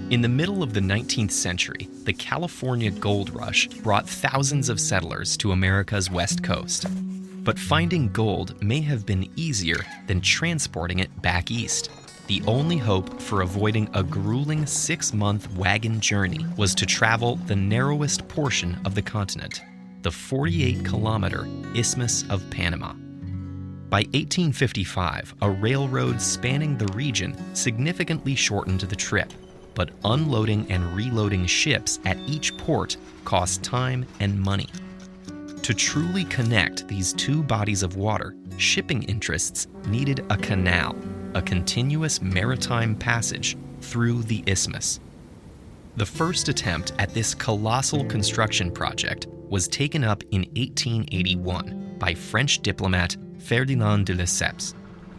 In the middle of the 19th century, the California gold rush brought thousands of settlers to America's west coast. But finding gold may have been easier than transporting it back east. The only hope for avoiding a grueling 6-month wagon journey was to travel the narrowest portion of the continent, the 48-kilometer Isthmus of Panama. By 1855, a railroad spanning the region significantly shortened the trip, but unloading and reloading ships at each port cost time and money. To truly connect these two bodies of water, shipping interests needed a canal, a continuous maritime passage through the isthmus. The first attempt at this colossal construction project was taken up in 1881 by French diplomat Ferdinand de Lesseps.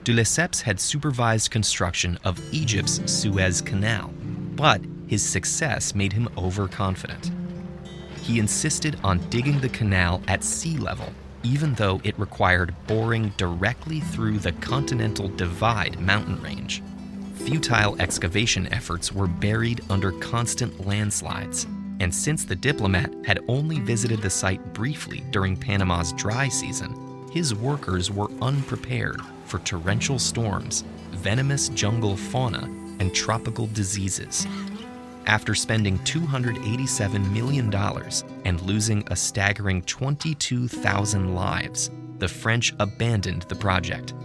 De Lesseps had supervised construction of Egypt's Suez Canal, but his success made him overconfident. He insisted on digging the canal at sea level, even though it required boring directly through the Continental Divide mountain range. Futile excavation efforts were buried under constant landslides, and since the diplomat had only visited the site briefly during Panama's dry season, his workers were unprepared for torrential storms, venomous jungle fauna, and tropical diseases. After spending $287 million and losing a staggering 22,000 lives, the French abandoned the project.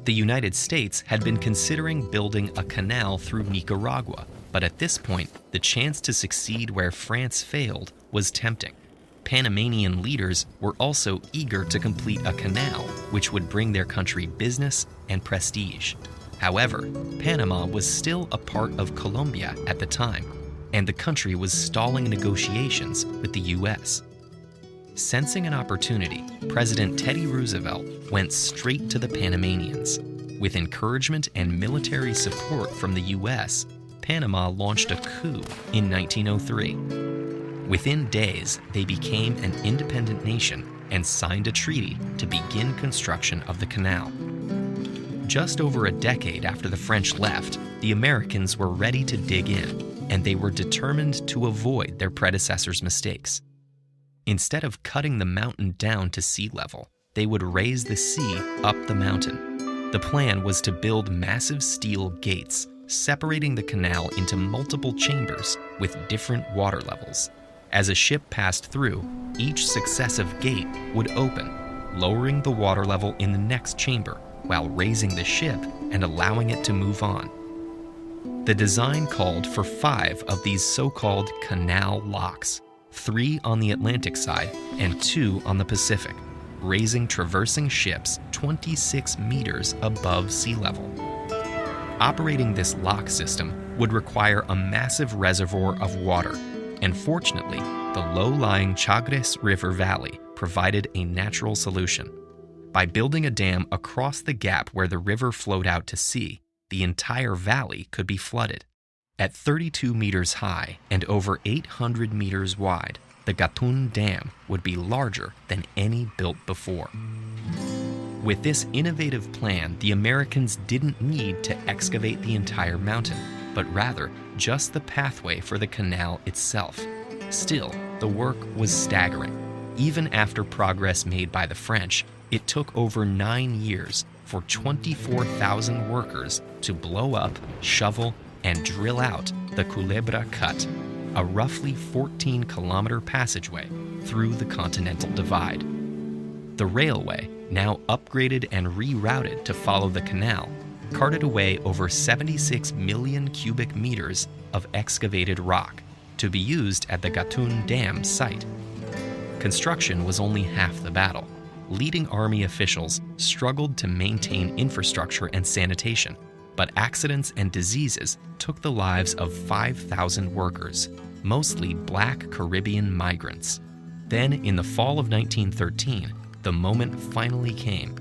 The United States had been considering building a canal through Nicaragua, but at this point, the chance to succeed where France failed was tempting. Panamanian leaders were also eager to complete a canal, which would bring their country business and prestige. However, Panama was still a part of Colombia at the time, and the country was stalling negotiations with the U.S. Sensing an opportunity, President Teddy Roosevelt went straight to the Panamanians. With encouragement and military support from the U.S., Panama launched a coup in 1903. Within days, they became an independent nation and signed a treaty to begin construction of the canal. Just over a decade after the French left, the Americans were ready to dig in, and they were determined to avoid their predecessors' mistakes. Instead of cutting the mountain down to sea level, they would raise the sea up the mountain. The plan was to build massive steel gates, separating the canal into multiple chambers with different water levels. As a ship passed through, each successive gate would open, lowering the water level in the next chamber, while raising the ship and allowing it to move on. The design called for 5 of these so-called canal locks, 3 on the Atlantic side and 2 on the Pacific, raising traversing ships 26 meters above sea level. Operating this lock system would require a massive reservoir of water, and fortunately, the low-lying Chagres River Valley provided a natural solution. By building a dam across the gap where the river flowed out to sea, the entire valley could be flooded. At 32 meters high and over 800 meters wide, the Gatun Dam would be larger than any built before. With this innovative plan, the Americans didn't need to excavate the entire mountain, but rather just the pathway for the canal itself. Still, the work was staggering. Even after progress made by the French, it took over 9 years for 24,000 workers to blow up, shovel, and drill out the Culebra Cut, a roughly 14-kilometer passageway through the Continental Divide. The railway, now upgraded and rerouted to follow the canal, carted away over 76 million cubic meters of excavated rock to be used at the Gatun Dam site. Construction was only half the battle. Leading army officials struggled to maintain infrastructure and sanitation, but accidents and diseases took the lives of 5,000 workers, mostly Black Caribbean migrants. Then, in the fall of 1913, the moment finally came.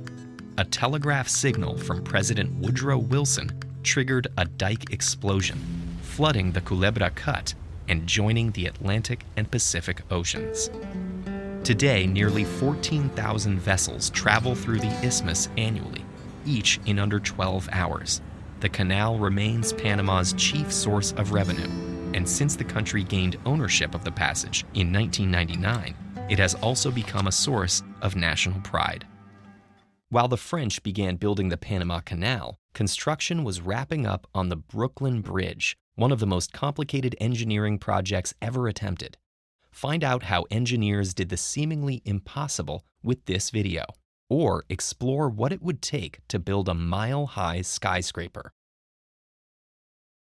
A telegraph signal from President Woodrow Wilson triggered a dike explosion, flooding the Culebra Cut and joining the Atlantic and Pacific Oceans. Today, nearly 14,000 vessels travel through the isthmus annually, each in under 12 hours. The canal remains Panama's chief source of revenue, and since the country gained ownership of the passage in 1999, it has also become a source of national pride. While the French began building the Panama Canal, construction was wrapping up on the Brooklyn Bridge, one of the most complicated engineering projects ever attempted. Find out how engineers did the seemingly impossible with this video, or explore what it would take to build a mile-high skyscraper.